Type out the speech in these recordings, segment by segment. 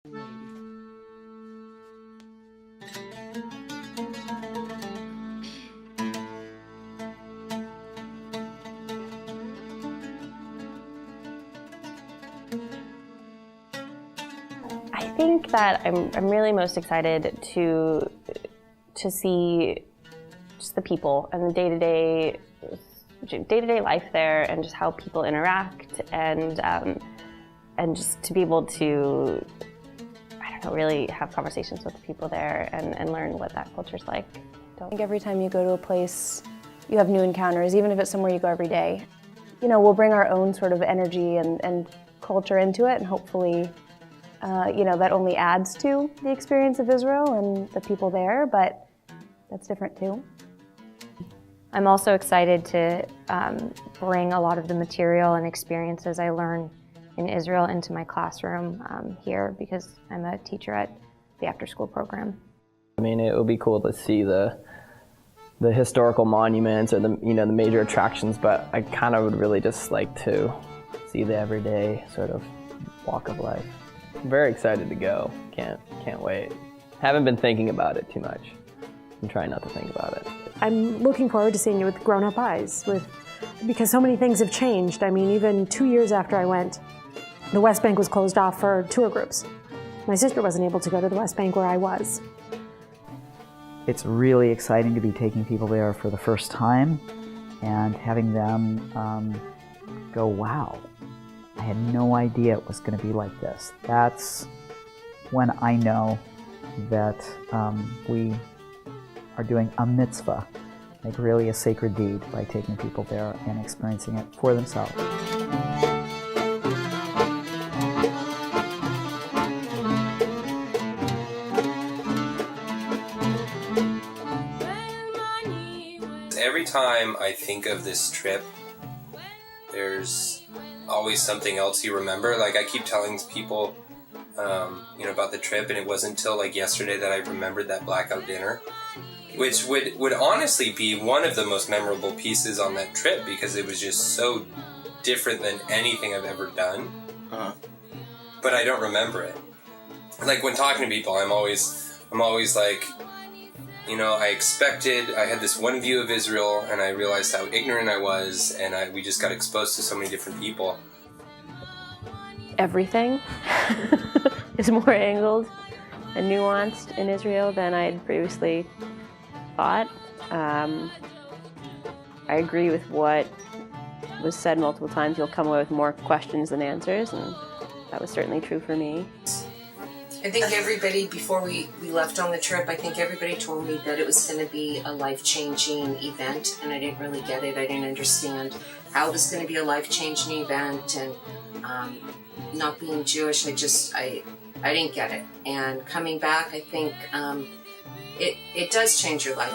I think that I'm really most excited to see just the people and the day-to-day life there, and just how people interact, and just to be able to, I don't know, really have conversations with the people there and learn what that culture's like. I think every time you go to a place, you have new encounters, even if it's somewhere you go every day. You know, we'll bring our own sort of energy and culture into it, and hopefully, you know, that only adds to the experience of Israel and the people there, but that's different too. I'm also excited to bring a lot of the material and experiences I learn in Israel into my classroom here, because I'm a teacher at the after-school program. I mean, it would be cool to see the historical monuments or the major attractions, but I kind of would really just like to see the everyday sort of walk of life. I'm very excited to go. Can't wait. Haven't been thinking about it too much. I'm trying not to think about it. I'm looking forward to seeing it with grown-up eyes, because so many things have changed. I mean, even 2 years after I went, the West Bank was closed off for tour groups. My sister wasn't able to go to the West Bank where I was. It's really exciting to be taking people there for the first time and having them go, wow, I had no idea it was going to be like this. That's when I know that we are doing a mitzvah, like really a sacred deed, by taking people there and experiencing it for themselves. Every time I think of this trip, there's always something else you remember. Like, I keep telling people, about the trip, and it wasn't until like yesterday that I remembered that blackout dinner, which would honestly be one of the most memorable pieces on that trip, because it was just so different than anything I've ever done. But I don't remember it. Like, when talking to people, I'm always like, I had this one view of Israel, and I realized how ignorant I was, and we just got exposed to so many different people. Everything is more angled and nuanced in Israel than I'd previously thought. I agree with what was said multiple times. You'll come away with more questions than answers, and that was certainly true for me. I think everybody, before we left on the trip, I think everybody told me that it was going to be a life-changing event, and I didn't really get it. I didn't understand how it was going to be a life-changing event, and not being Jewish, I didn't get it. And coming back, I think it does change your life.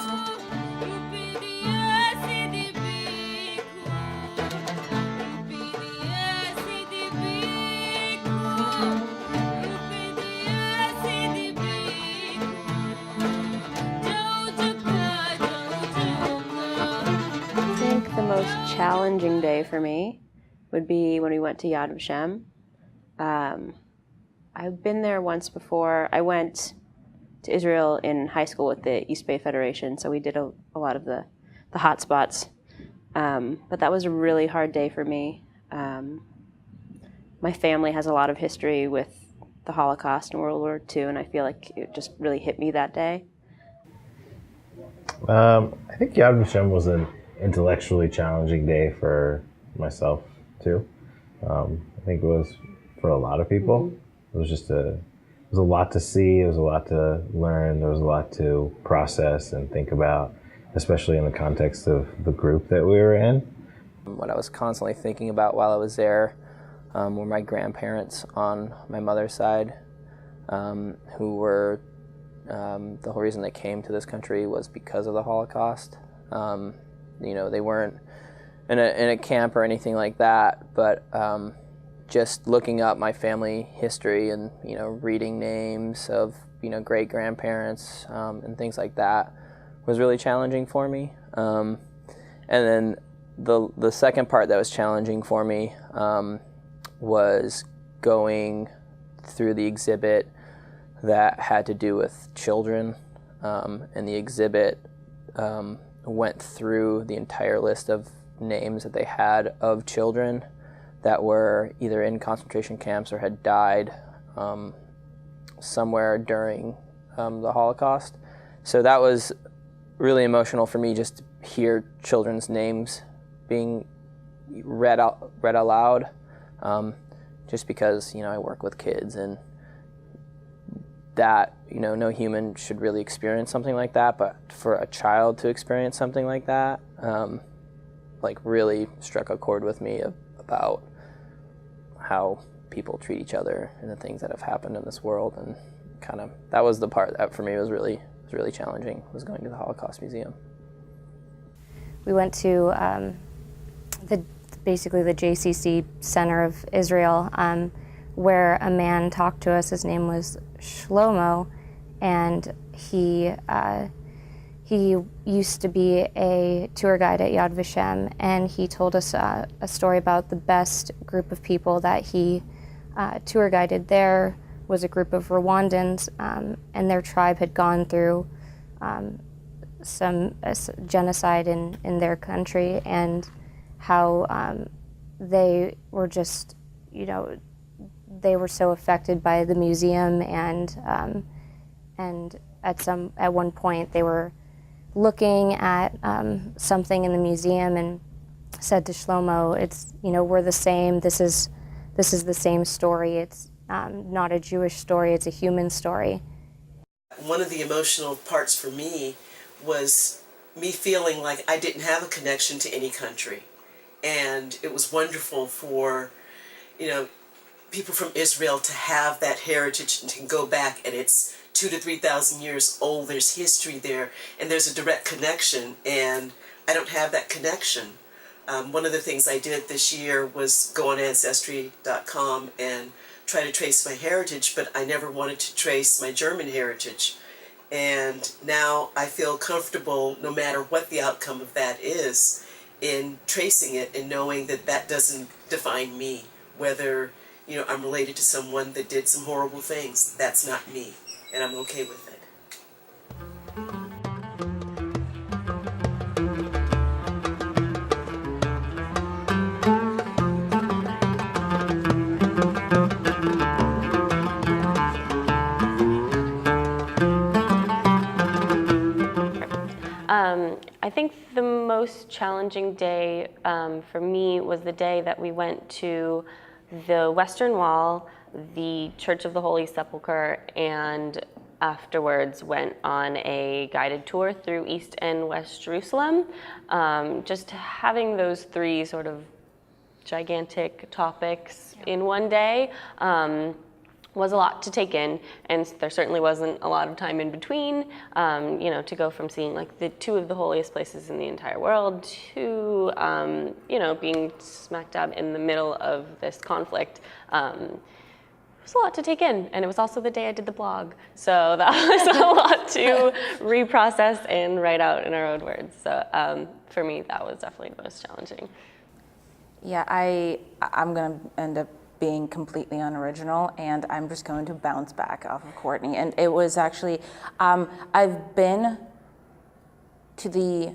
I think the most challenging day for me would be when we went to Yad Vashem. I've been there once before. I went to Israel in high school with the East Bay Federation, so we did a lot of the hot spots. But that was a really hard day for me. My family has a lot of history with the Holocaust and World War II, and I feel like it just really hit me that day. I think Yad Vashem was an intellectually challenging day for myself too. I think it was for a lot of people. It was just it was a lot to see, it was a lot to learn, there was a lot to process and think about, especially in the context of the group that we were in. What I was constantly thinking about while I was there were my grandparents on my mother's side, who were, the whole reason they came to this country was because of the Holocaust. They weren't in a camp or anything like that, but just looking up my family history and reading names of great-grandparents and things like that was really challenging for me. And then the second part that was challenging for me was going through the exhibit that had to do with children, and the exhibit went through the entire list of names that they had of children that were either in concentration camps or had died somewhere during the Holocaust. So that was really emotional for me, just to hear children's names being read out loud, just because, I work with kids, and that, no human should really experience something like that, but for a child to experience something like that, really struck a chord with me about how people treat each other and the things that have happened in this world. And that was the part that for me was really challenging, was going to the Holocaust Museum. We went to basically the JCC Center of Israel, where a man talked to us. His name was Shlomo, and he used to be a tour guide at Yad Vashem, and he told us a story about the best group of people that he tour guided there was a group of Rwandans, and their tribe had gone through some genocide in their country, and how they were just, they were so affected by the museum, and at one point they were looking at something in the museum and said to Shlomo, "It's, we're the same. This is the same story. It's not a Jewish story. It's a human story." One of the emotional parts for me was me feeling like I didn't have a connection to any country, and it was wonderful for, people from Israel to have that heritage and to go back, and it's 2,000 to 3,000 years old. There's history there, and there's a direct connection, and I don't have that connection. One of the things I did this year was go on Ancestry.com and try to trace my heritage, but I never wanted to trace my German heritage. And now I feel comfortable, no matter what the outcome of that is, in tracing it and knowing that that doesn't define me. Whether, I'm related to someone that did some horrible things, that's not me, and I'm okay with it. I think the most challenging day for me was the day that we went to the Western Wall, the Church of the Holy Sepulchre, and afterwards went on a guided tour through East and West Jerusalem. Just having those three sort of gigantic topics in one day was a lot to take in, and there certainly wasn't a lot of time in between, to go from seeing like the two of the holiest places in the entire world to, being smack dab in the middle of this conflict. It was a lot to take in, and it was also the day I did the blog, so that was a lot to reprocess and write out in our own words. So for me, that was definitely the most challenging. Yeah, I'm gonna end up being completely unoriginal, and I'm just going to bounce back off of Courtney. And it was actually, I've been to the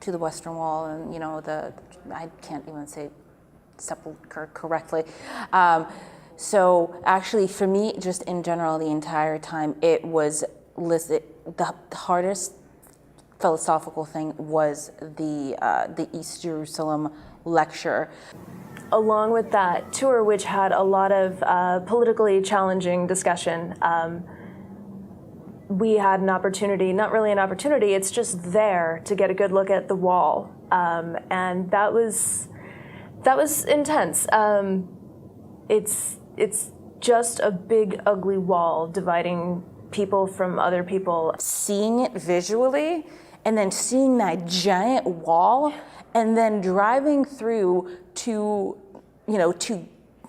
Western Wall, and I can't even say sepulcher correctly. So actually, for me, just in general, the entire time, it was the hardest philosophical thing was the East Jerusalem lecture. Along with that tour, which had a lot of politically challenging discussion, we had an opportunity, not really an opportunity, it's just there to get a good look at the wall. And that was intense. It's just a big, ugly wall dividing people from other people. Seeing it visually, and then seeing that giant wall, and then driving through to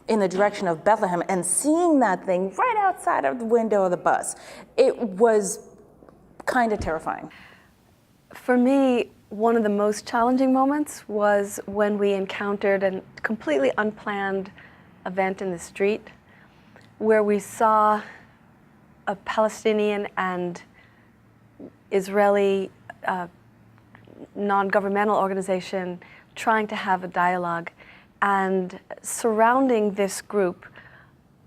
in the direction of Bethlehem and seeing that thing right outside of the window of the bus, it was kind of terrifying. For me, one of the most challenging moments was when we encountered a completely unplanned event in the street where we saw a Palestinian and Israeli non-governmental organization trying to have a dialogue. And surrounding this group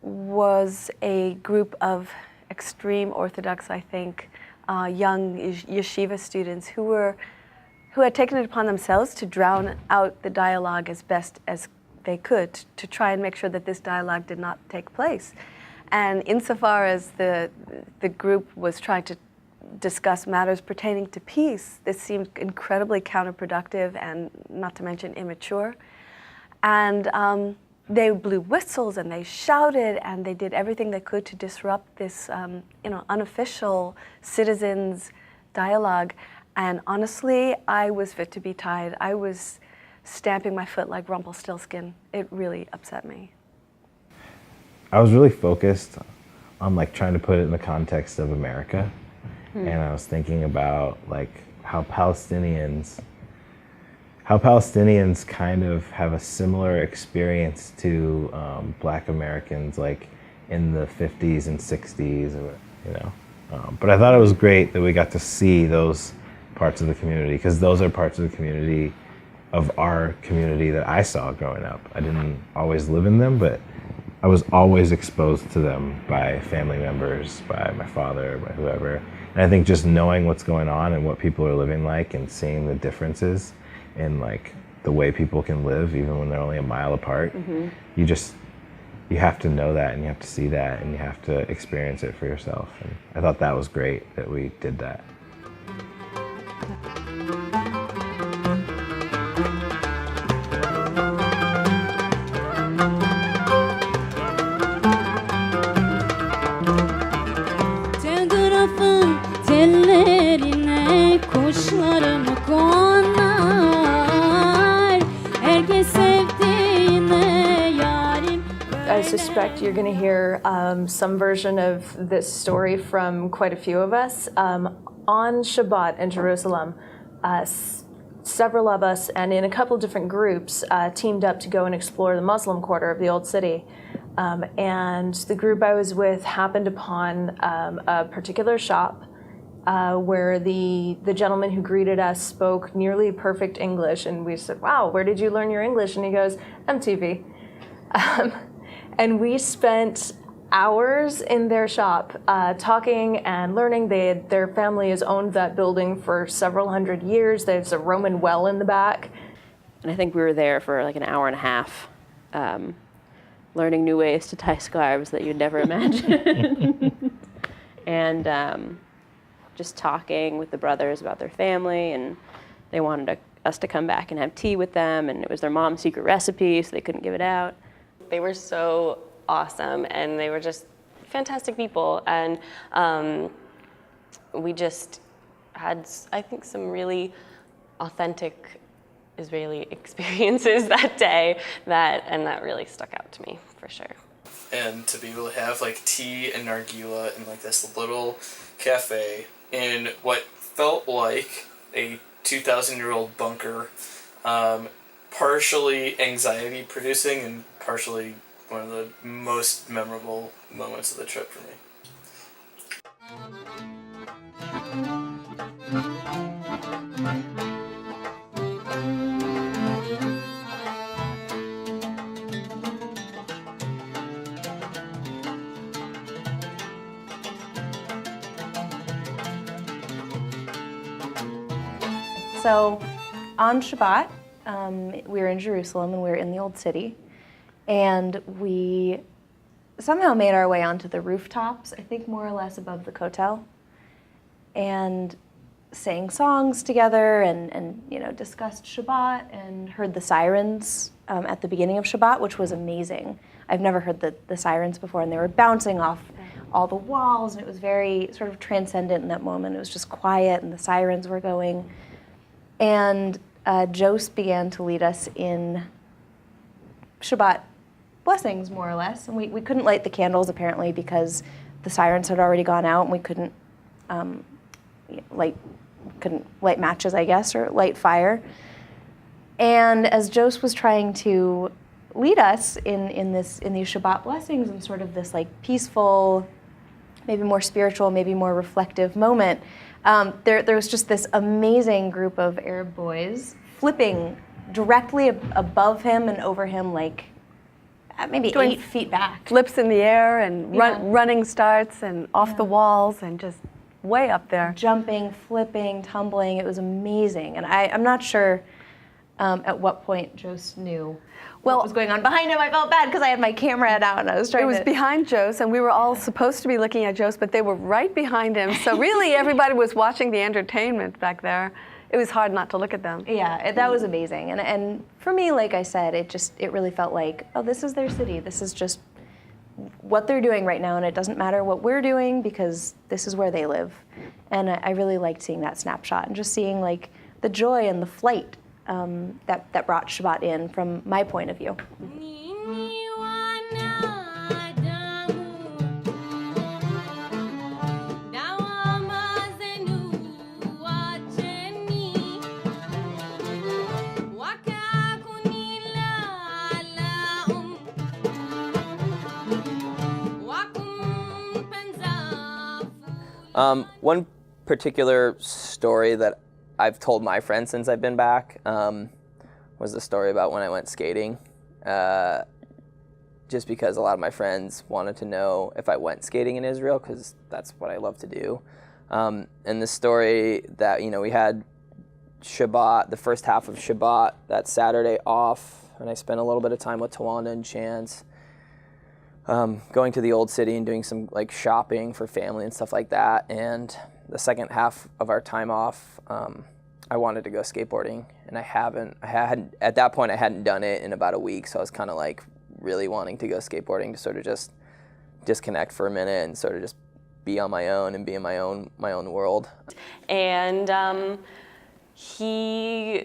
was a group of extreme Orthodox, I think, young yeshiva students who had taken it upon themselves to drown out the dialogue as best as they could, to try and make sure that this dialogue did not take place. And insofar as the group was trying to discuss matters pertaining to peace, this seemed incredibly counterproductive and not to mention immature. And they blew whistles and they shouted and they did everything they could to disrupt this unofficial citizens dialogue. And honestly, I was fit to be tied. I was stamping my foot like Rumpelstiltskin. It really upset me. I was really focused on like trying to put it in the context of America. And I was thinking about like how Palestinians kind of have a similar experience to Black Americans, like in the 50s and 60s, But I thought it was great that we got to see those parts of the community, because those are parts of the community of our community that I saw growing up. I didn't always live in them, but I was always exposed to them by family members, by my father, by whoever. And I think just knowing what's going on and what people are living like and seeing the differences in like the way people can live even when they're only a mile apart, you have to know that and you have to see that and you have to experience it for yourself. And I thought that was great that we did that. I suspect you're going to hear some version of this story from quite a few of us. On Shabbat in Jerusalem, several of us, and in a couple different groups, teamed up to go and explore the Muslim quarter of the Old City. And the group I was with happened upon a particular shop where the gentleman who greeted us spoke nearly perfect English. And we said, "Wow, where did you learn your English?" And he goes, "MTV." And we spent hours in their shop talking and learning. Their family has owned that building for several hundred years. There's a Roman well in the back. And I think we were there for like an hour and a half, learning new ways to tie scarves that you'd never imagine. And just talking with the brothers about their family, and they wanted us to come back and have tea with them, and it was their mom's secret recipe, so they couldn't give it out. They were so awesome, and they were just fantastic people. And we just had, I think, some really authentic Israeli experiences that day that really stuck out to me, for sure. And to be able to have like tea and nargila in like this little cafe in what felt like a 2,000-year-old bunker, partially anxiety producing and partially one of the most memorable moments of the trip for me. So on Shabbat, we were in Jerusalem and we were in the Old City, and we somehow made our way onto the rooftops, I think more or less above the Kotel, and sang songs together and discussed Shabbat and heard the sirens at the beginning of Shabbat, which was amazing. I've never heard the sirens before, and they were bouncing off all the walls, and it was very sort of transcendent in that moment. It was just quiet, and the sirens were going. And Jose began to lead us in Shabbat blessings, more or less. And we couldn't light the candles, apparently, because the sirens had already gone out, and we couldn't light matches, I guess, or light fire. And as Jose was trying to lead us in these Shabbat blessings and sort of this like peaceful maybe more spiritual, maybe more reflective moment, there was just this amazing group of Arab boys flipping directly above him and over him, like maybe Doing 8 feet back. Flips in the air and running starts and off the walls and just way up there. Jumping, flipping, tumbling. It was amazing. And I'm not sure at what point Jose knew what was going on behind him. I felt bad because I had my camera out and I was trying to... It was behind Jose, and we were all supposed to be looking at Jose, but they were right behind him. So really everybody was watching the entertainment back there. It was hard not to look at them. Yeah, that was amazing. And for me, like I said, it really felt like, oh, this is their city. This is just what they're doing right now, and it doesn't matter what we're doing because this is where they live. And I really liked seeing that snapshot and just seeing like the joy and the flight that brought Shabbat in from my point of view. One particular story that I've told my friends since I've been back was the story about when I went skating. Just because a lot of my friends wanted to know if I went skating in Israel, because that's what I love to do. And the story that, we had Shabbat, the first half of Shabbat, that Saturday off, and I spent a little bit of time with Tawanda and Chance, going to the old city and doing some like shopping for family and stuff like that. And the second half of our time off, I wanted to go skateboarding, and at that point I hadn't done it in about a week, so I was kind of like really wanting to go skateboarding to sort of just disconnect for a minute and sort of just be on my own and be in my own world. And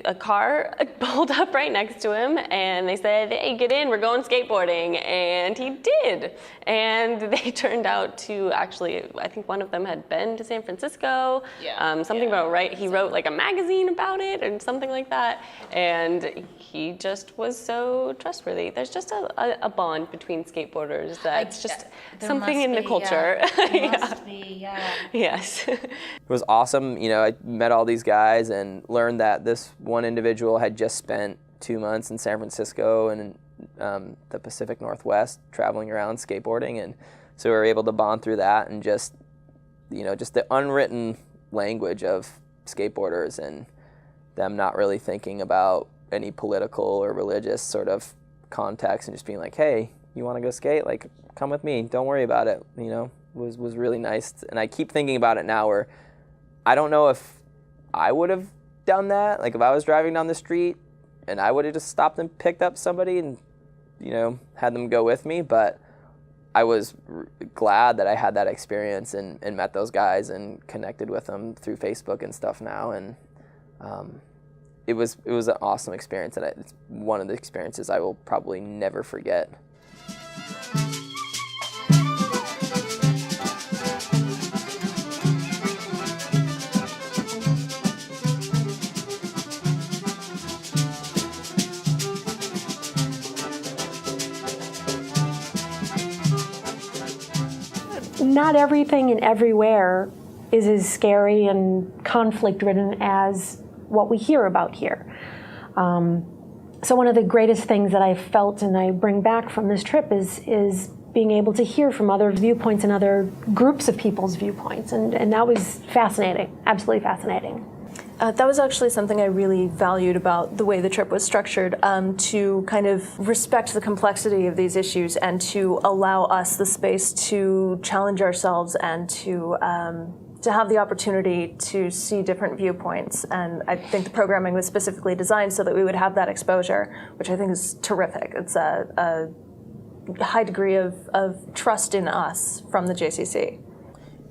a car pulled up right next to him, and they said, "Hey, get in, we're going skateboarding." And he did. And they turned out to actually, I think one of them had been to San Francisco. He wrote like a magazine about it and something like that. And he just was so trustworthy. There's just a bond between skateboarders that's just something in the culture. There must be, yeah. Yes. It was awesome. I met all these guys and learned that this one individual had just spent 2 months in San Francisco and the Pacific Northwest traveling around skateboarding, and so we were able to bond through that and just the unwritten language of skateboarders and them not really thinking about any political or religious sort of context and just being like, "Hey, you want to go skate? Like, come with me. Don't worry about it." Was really nice. And I keep thinking about it now where I don't know if I would have done that. Like if I was driving down the street and I would have just stopped and picked up somebody and, had them go with me. But I was glad that I had that experience and met those guys and connected with them through Facebook and stuff now. And it was an awesome experience. And it's one of the experiences I will probably never forget. Not everything and everywhere is as scary and conflict-ridden as what we hear about here. So one of the greatest things that I felt and I bring back from this trip is being able to hear from other viewpoints and other groups of people's viewpoints, and that was fascinating, absolutely fascinating. That was actually something I really valued about the way the trip was structured, to kind of respect the complexity of these issues and to allow us the space to challenge ourselves and to have the opportunity to see different viewpoints. And I think the programming was specifically designed so that we would have that exposure, which I think is terrific. It's a high degree of trust in us from the JCC.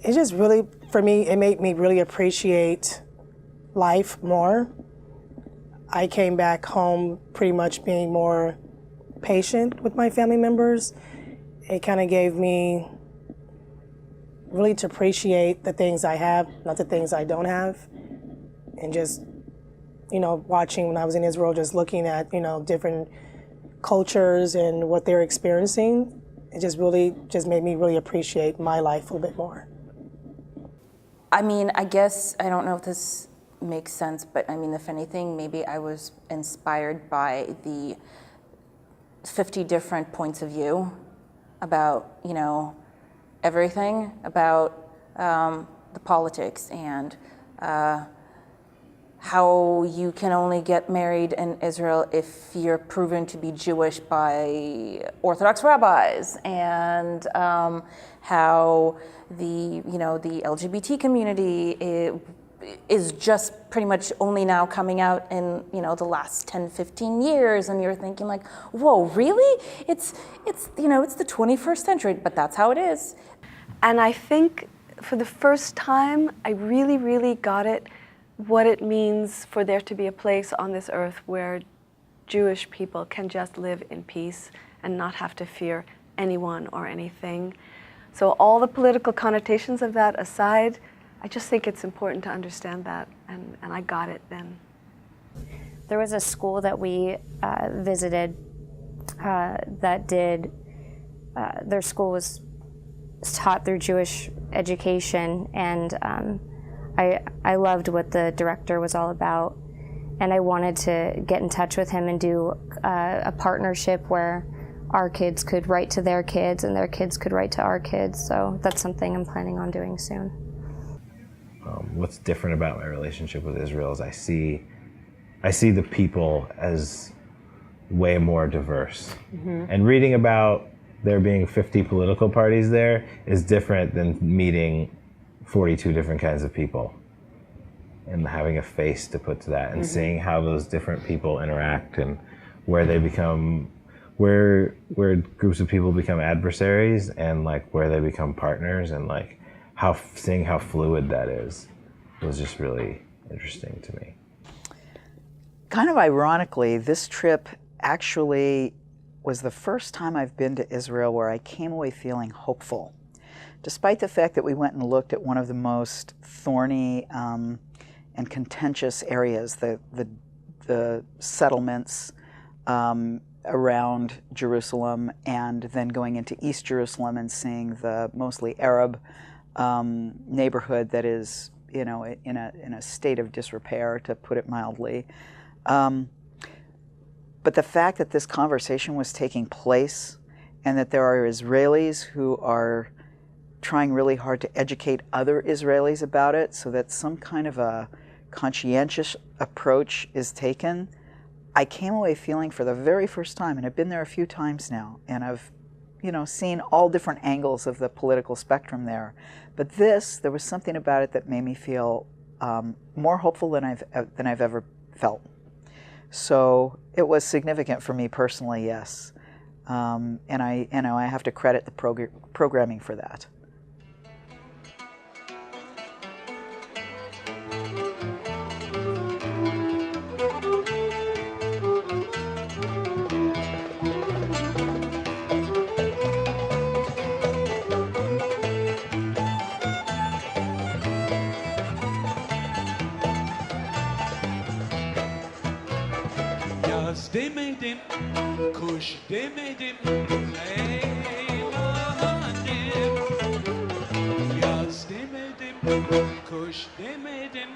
It just really, for me, it made me really appreciate life more. I came back home pretty much being more patient with my family members. It kind of gave me really to appreciate the things I have, not the things I don't have. And just, watching when I was in Israel, just looking at, different cultures and what they're experiencing, it just really just made me really appreciate my life a little bit more. I mean, I guess, I don't know if this makes sense, but I mean, if anything, maybe I was inspired by the 50 different points of view about, you know, everything, about the politics and how you can only get married in Israel if you're proven to be Jewish by Orthodox rabbis, and how the LGBT community is just pretty much only now coming out in the last 10, 15 years, and you're thinking like, whoa, really? It's the 21st century, but that's how it is. And I think for the first time, I really, really got it, what it means for there to be a place on this earth where Jewish people can just live in peace and not have to fear anyone or anything. So all the political connotations of that aside, I just think it's important to understand that, and I got it then. There was a school that we visited that did, their school was taught through Jewish education, and I loved what the director was all about, and I wanted to get in touch with him and do a partnership where our kids could write to their kids and their kids could write to our kids, so that's something I'm planning on doing soon. What's different about my relationship with Israel is I see the people as way more diverse. Mm-hmm. And reading about there being 50 political parties there is different than meeting 42 different kinds of people and having a face to put to that, and mm-hmm. seeing how those different people interact and where they become, where groups of people become adversaries and like where they become partners, and like seeing how fluid that is was just really interesting to me. Kind of ironically, this trip actually was the first time I've been to Israel where I came away feeling hopeful. Despite the fact that we went and looked at one of the most thorny and contentious areas, the settlements around Jerusalem, and then going into East Jerusalem and seeing the mostly Arab neighborhood that is, in a state of disrepair, to put it mildly. But the fact that this conversation was taking place, and that there are Israelis who are trying really hard to educate other Israelis about it, so that some kind of a conscientious approach is taken, I came away feeling for the very first time, and I've been there a few times now, and I've seen all different angles of the political spectrum there. But there was something about it that made me feel more hopeful than I've ever felt. So it was significant for me personally, yes. And I have to credit the programming for that. Demedim, kuş demedim, Leyla annem. Yaz demedim, kuş demedim,